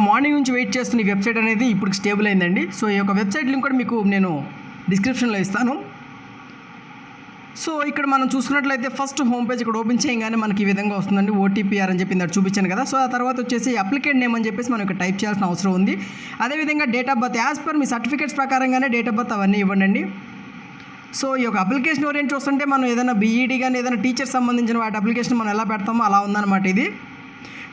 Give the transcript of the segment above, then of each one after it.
Morning నుంచి wait చేస్తున్న ఈ వెబ్సైట్ అనేది ఇప్పుడు స్టేబుల్ అయిందండి. సో ఈ యొక్క వెబ్సైట్ లింక్ కూడా మీకు నేను డిస్క్రిప్షన్లో ఇస్తాను. సో ఇక్కడ మనం చూసుకున్నట్లయితే ఫస్ట్ హోమ్ పేజ్ ఇక్కడ ఓపెన్ చేయగానే మనకి ఈ విధంగా వస్తుందండి. ఓటీపీఆర్ అని చెప్పి ఇందాక చూపించాను కదా. సో ఆ తర్వాత వచ్చేసి అప్లికెంట్ నేమ్ అని చెప్పేసి మనం ఇక్కడ టైప్ చేయాల్సిన అవసరం ఉంది. అదేవిధంగా date of birth as per me certificates ప్రకారంగానే డేట్ ఆఫ్ బర్త్ అవన్నీ ఇవ్వండి. సో ఈ యొక్క అప్లికేషన్ ఓరియంట్ చూస్తుంటే మనం ఏదైనా బీఈడీ కానీ ఏదైనా టీచర్ సంబంధించిన వాటి అప్లికేషన్ మనం ఎలా పెడతామో అలా ఉందన్నమాట ఇది.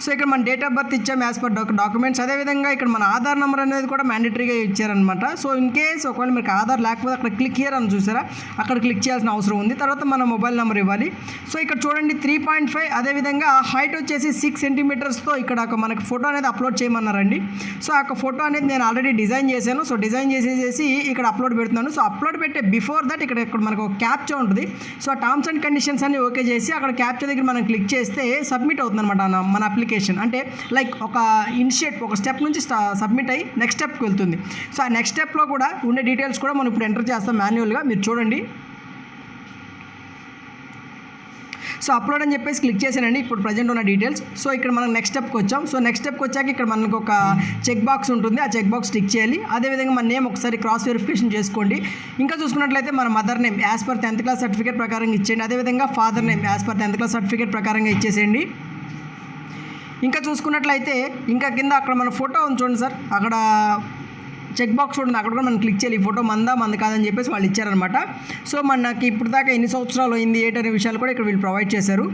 సో ఇక్కడ మన డేట్ ఆఫ్ బర్త్ ఇచ్చాము యాజ్ పర్ డాక్యుమెంట్స్. అదేవిధంగా ఇక్కడ మన ఆధార్ నెంబర్ అనేది కూడా మ్యాండేటరీగా ఇచ్చారనమాట. సో ఇన్ కేస్ ఒకవేళ మీకు ఆధార్ లేకపోతే అక్కడ క్లిక్ హియర్ అని చూసారా, అక్కడ క్లిక్ చేయాల్సిన అవసరం ఉంది. తర్వాత మన మొబైల్ నెంబర్ ఇవ్వాలి. సో ఇక్కడ చూడండి 3.5 అదేవిధంగా హైట్ వచ్చేసి 6 సెంటీమీటర్స్తో ఇక్కడ మనకి ఫోటో అనేది అప్లోడ్ చేయమన్నారండి. సో ఆ ఫోటో అనేది నేను ఆల్రెడీ డిజైన్ చేశాను. సో డిజైన్ చేసేసి ఇక్కడ అప్లోడ్ పెడుతున్నాను. సో అప్లోడ్ పెట్టే బిఫోర్ దట్ ఇక్కడ మనకు ఒక క్యాప్చా ఉంటుంది. సో ఆ టర్మ్స్ అండ్ కండిషన్స్ అన్ని ఓకే చేసి అక్కడ క్యాప్చా దగ్గర మనం క్లిక్ చేస్తే సబ్మిట్ అవుతుంది అనమాట మన అప్లికేషన్. అంటే లైక్ ఒక ఒక స్టెప్ నుంచి సబ్మిట్ అయ్యి నెక్స్ట్ స్టెప్కి వెళ్తుంది. సో ఆ నెక్స్ట్ స్టెప్లో కూడా ఉండే డీటెయిల్స్ కూడా మనం ఇప్పుడు ఎంటర్ చేస్తాం మాన్యువల్గా. మీరు చూడండి. సో అప్లోడ్ అని చెప్పేసి క్లిక్ చేశానండి ఇప్పుడు ప్రజెంట్ ఉన్న డీటెయిల్స్. సో ఇక్కడ మనం నెక్స్ట్ స్టెప్కి వచ్చాం. సో నెక్స్ట్ స్టెప్కి వచ్చాక ఇక్కడ మనకు ఒక చెక్ బాక్స్ ఉంటుంది. ఆ చెక్ బాక్స్ టిక్ చేయాలి. అదేవిధంగా మన నేమ్ ఒకసారి క్రాస్ వెరిఫికేషన్ చేసుకోండి. ఇంకా చూసుకున్నట్లయితే మన mother name as per 10th class certificate ప్రకారంగా ఇచ్చేయండి. అదేవిధంగా father name as per 10th class certificate ప్రకారంగా ఇచ్చేసేయండి. ఇంకా చూసుకున్నట్లయితే ఇంకా కింద అక్కడ మన ఫోటో ఉంది చూడండి సార్, అక్కడ చెక్ బాక్స్ ఉంటుంది. అక్కడ కూడా మనం క్లిక్ చేయాలి. ఈ ఫోటో మంది కాదని చెప్పేసి వాళ్ళు ఇచ్చారనమాట. సో మనకి ఇప్పుడు దాకా ఎన్ని సంవత్సరాలు అయింది ఏంటనే విషయాలు కూడా ఇక్కడ వీళ్ళు ప్రొవైడ్ చేశారు.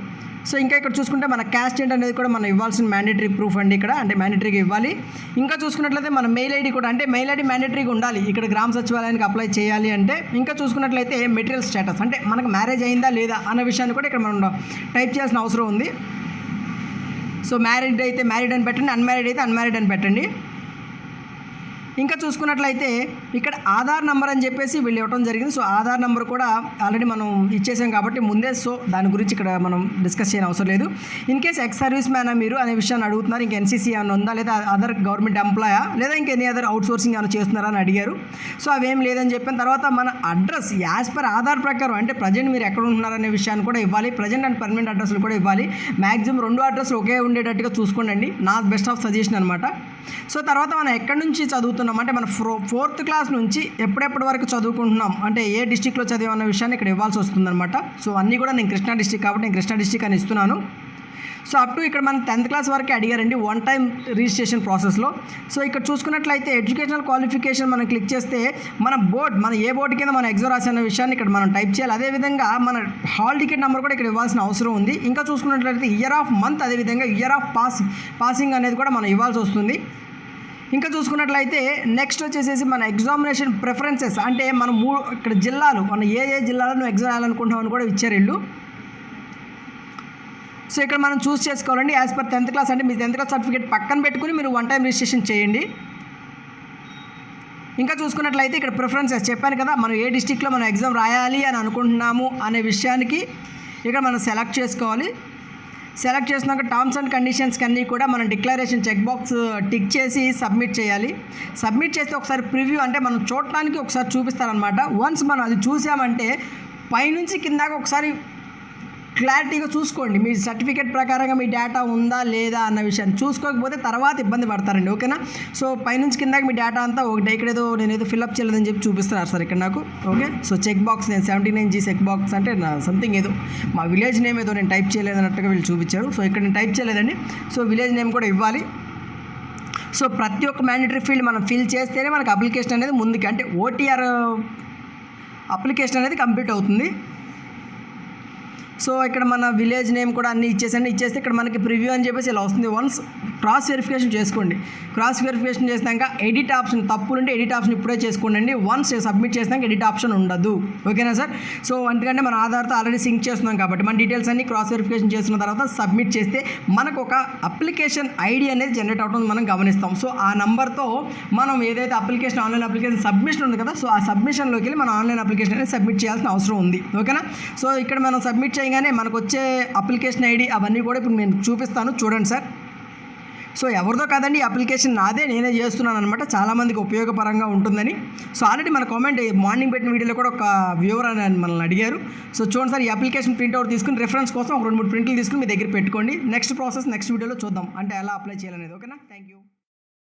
సో ఇంకా ఇక్కడ చూసుకుంటే మన క్యాస్ట్ ఏంటి అనేది కూడా మనం ఇవ్వాల్సిన మ్యాండేటరీ ప్రూఫ్ అండి ఇక్కడ, అంటే మ్యాండేటరీగా ఇవ్వాలి. ఇంకా చూసుకున్నట్లయితే మన మెయిల్ ఐడి కూడా, అంటే మెయిల్ ఐడి మ్యాండేటరీగా ఉండాలి ఇక్కడ గ్రామ సచివాలయానికి అప్లై చేయాలి అంటే. ఇంకా చూసుకున్నట్లయితే మెటీరియల్ స్టేటస్, అంటే మనకు మ్యారేజ్ అయిందా లేదా అన్న విషయాన్ని కూడా ఇక్కడ మనం టైప్ చేయాల్సిన అవసరం ఉంది. సో మ్యారీడ్ అయితే మ్యారీడ్ అని పెట్టండి, అన్మ్యారీడ్ అయితే అన్మ్యారీడ్ అని పెట్టండి. ఇంకా చూసుకున్నట్లయితే ఇక్కడ ఆధార్ నెంబర్ అని చెప్పేసి వీళ్ళు ఇవ్వడం జరిగింది. సో ఆధార్ నెంబర్ కూడా ఆల్రెడీ మనం ఇచ్చేసాం కాబట్టి ముందే, సో దాని గురించి ఇక్కడ మనం డిస్కస్ చేయని అవసరం లేదు. ఇన్ కేస్ ఎక్స్ సర్వీస్ మ్యానా మీరు అనే విషయాన్ని అడుగుతున్నారు. ఇంకా ఎన్సీసీ ఏమైనా ఉందా, లేదా అదర్ గవర్నమెంట్ ఎంప్లాయా, లేదా ఇంకా ఎనీ అదర్ అవుట్ సోర్సింగ్ ఏమైనా చేస్తున్నారా అని అడిగారు. సో అవేం లేదని చెప్పిన తర్వాత మన అడ్రస్ యాజ్ పర్ ఆధార్ ప్రకారం, అంటే ప్రజెంట్ మీరు ఎక్కడ ఉంటున్నారనే విషయాన్ని కూడా ఇవ్వాలి. ప్రజెంట్ అండ్ పర్మనెంట్ అడ్రస్లు కూడా ఇవ్వాలి. మ్యాక్సిమం 2 అడ్రస్లు ఒకే ఉండేటట్టుగా చూసుకోండి. నా బెస్ట్ ఆఫ్ సజెషన్ అనమాట. సో తర్వాత మనం ఎక్కడి నుంచి చదువుతున్నాం, అంటే మన 4th క్లాస్ నుంచి ఎప్పుడెప్పటి వరకు చదువుకుంటున్నాం, అంటే ఏ డిస్టిక్లో చదివన్న విషయాన్ని ఇక్కడ ఇవ్వాల్సి వస్తుందన్నమాట. సో అన్నీ కూడా నేను కృష్ణా డిస్టిక్ కాబట్టి నేను కృష్ణా డిస్టిక్ అని ఇస్తున్నాను. సో అప్ టు ఇక్కడ మన 10th క్లాస్ వరకే అడిగారండి వన్ టైం రిజిస్ట్రేషన్ ప్రాసెస్లో. సో ఇక్కడ చూసుకున్నట్లయితే ఎడ్యుకేషనల్ క్వాలిఫికేషన్ మనం క్లిక్ చేస్తే మన ఏ బోర్డు కింద మన ఎగ్జామ్ రాసిన విషయాన్ని ఇక్కడ మనం టైప్ చేయాలి. అదేవిధంగా మన హాల్ టికెట్ నెంబర్ కూడా ఇక్కడ ఇవ్వాల్సిన అవసరం ఉంది. ఇంకా చూసుకున్నట్లయితే ఇయర్ ఆఫ్ మంత్, అదేవిధంగా ఇయర్ ఆఫ్ పాసింగ్ అనేది కూడా మనం ఇవ్వాల్సి వస్తుంది. ఇంకా చూసుకున్నట్లయితే నెక్స్ట్ వచ్చేసేసి మన ఎగ్జామినేషన్ ప్రిఫరెన్సెస్, అంటే మనం ఇక్కడ జిల్లాలు, మనం ఏ జిల్లాలో ఎగ్జామ్ రాయాలనుకుంటామని కూడా ఇచ్చారు వీళ్ళు. సో ఇక్కడ మనం చూస్ చేసుకోవాలండి యాజ్ పర్ 10th క్లాస్, అంటే మీ 10th క్లాస్ సర్టిఫికేట్ పక్కన పెట్టుకుని మీరు వన్ టైం రిజిస్ట్రేషన్ చేయండి. ఇంకా చూసుకున్నట్లయితే ఇక్కడ ప్రిఫరెన్సెస్ చెప్పాను కదా, మనం ఏ డిస్టిక్లో మనం ఎగ్జామ్ రాయాలి అని అనుకుంటున్నాము అనే విషయానికి ఇక్కడ మనం సెలెక్ట్ చేసుకోవాలి. సెలెక్ట్ చేసినాక టర్మ్స్ అండ్ కండిషన్స్ అన్నీ కూడా మనం డిక్లరేషన్ చెక్ బాక్స్ టిక్ చేసి సబ్మిట్ చేయాలి. సబ్మిట్ చేస్తే ఒకసారి ప్రివ్యూ, అంటే మనం చూడటానికి ఒకసారి చూపిస్తారనమాట. వన్స్ మనం అది చూసామంటే పైనుంచి కిందాక ఒకసారి క్లారిటీగా చూసుకోండి. మీ సర్టిఫికేట్ ప్రకారంగా మీ డేటా ఉందా లేదా అన్న విషయాన్ని చూసుకోకపోతే తర్వాత ఇబ్బంది పడతారండి. ఓకేనా. సో పైనుంచి కిందాక మీ డేటా అంతా ఒకటి, ఇక్కడేదో నేనేదో ఫిల్అప్ చేయలేదని చెప్పి చూపిస్తున్నారు సార్ ఇక్కడ నాకు. ఓకే. సో చెక్ బాక్స్ నేను 79G చెక్ బాక్స్ అంటే సంథింగ్ ఏదో మా విలేజ్ నేమ్ ఏదో నేను టైప్ చేయలేదన్నట్టుగా వీళ్ళు చూపించారు. సో ఇక్కడ నేను టైప్ చేయలేదండి. సో విలేజ్ నేమ్ కూడా ఇవ్వాలి. సో ప్రతి ఒక్క మ్యాండేటరీ ఫీల్డ్ మనం ఫిల్ చేస్తేనే మనకు అప్లికేషన్ అనేది ముందుకి, అంటే ఓటీఆర్ అప్లికేషన్ అనేది కంప్లీట్ అవుతుంది. సో ఇక్కడ మన విలేజ్ నేమ్ కూడా అన్నీ ఇచ్చేస్తే ఇక్కడ మనకి ప్రివ్యూ అని చెప్పేసి ఇలా వస్తుంది. వన్స్ క్రాస్ వెరిఫికేషన్ చేసుకోండి. క్రాస్ వెరిఫికేషన్ చేసినాక ఎడిట్ ఆప్షన్, తప్పులుంటే ఎడిట్ ఆప్షన్ ఇప్పుడే చేసుకోండి. వన్స్ సబ్మిట్ చేసినాక ఎడిట్ ఆప్షన్ ఉండదు. ఓకేనా సార్. సో ఎందుకంటే మన ఆధార్తో ఆల్రెడీ సింక్ చేస్తున్నాం కాబట్టి మన డీటెయిల్స్ అన్ని క్రాస్ వెరిఫికేషన్ చేసిన తర్వాత సబ్మిట్ చేస్తే మనకు ఒక అప్లికేషన్ ఐడి అనేది జనరేట్ అవుతుంది మనం గమనిస్తాం. సో ఆ నెంబర్తో మనం ఏదైతే అప్లికేషన్ ఆన్లైన్ అప్లికేషన్ సబ్మిషన్ ఉంది కదా, సో ఆ సబ్మిషన్లోకి వెళ్ళి మనం ఆన్లైన్ అప్లికేషన్ అనేది సబ్మిట్ చేయాల్సిన అవసరం ఉంది. ఓకేనా. సో ఇక్కడ మనం సబ్మిట్ చేయగానే మనకు వచ్చే అప్లికేషన్ ఐడి అవన్నీ కూడా ఇప్పుడు నేను చూపిస్తాను, చూడండి సార్. సో ఎవరిదో కాదండి, ఈ అప్లికేషన్ నాదే, నేనే చేస్తున్నాను అనమాట. చాలామందికి ఉపయోగపరంగా ఉంటుందని. సో ఆల్రెడీ మన కామెంట్ మార్నింగ్ పెట్టిన వీడియోలో కూడా ఒక వ్యూవర్ అని మనల్ని అడిగారు. సో చూడండి సార్, ఈ అప్లికేషన్ ప్రింట్అవుట్ తీసుకుని రిఫరెన్స్ కోసం ఒక 2-3 ప్రింట్లు తీసుకుని మీ దగ్గర పెట్టుకోండి. నెక్స్ట్ ప్రాసెస్ నెక్స్ట్ వీడియోలో చూద్దాం, అంటే ఎలా అప్లై చేయాలనేది. ఓకేనా. Thank you.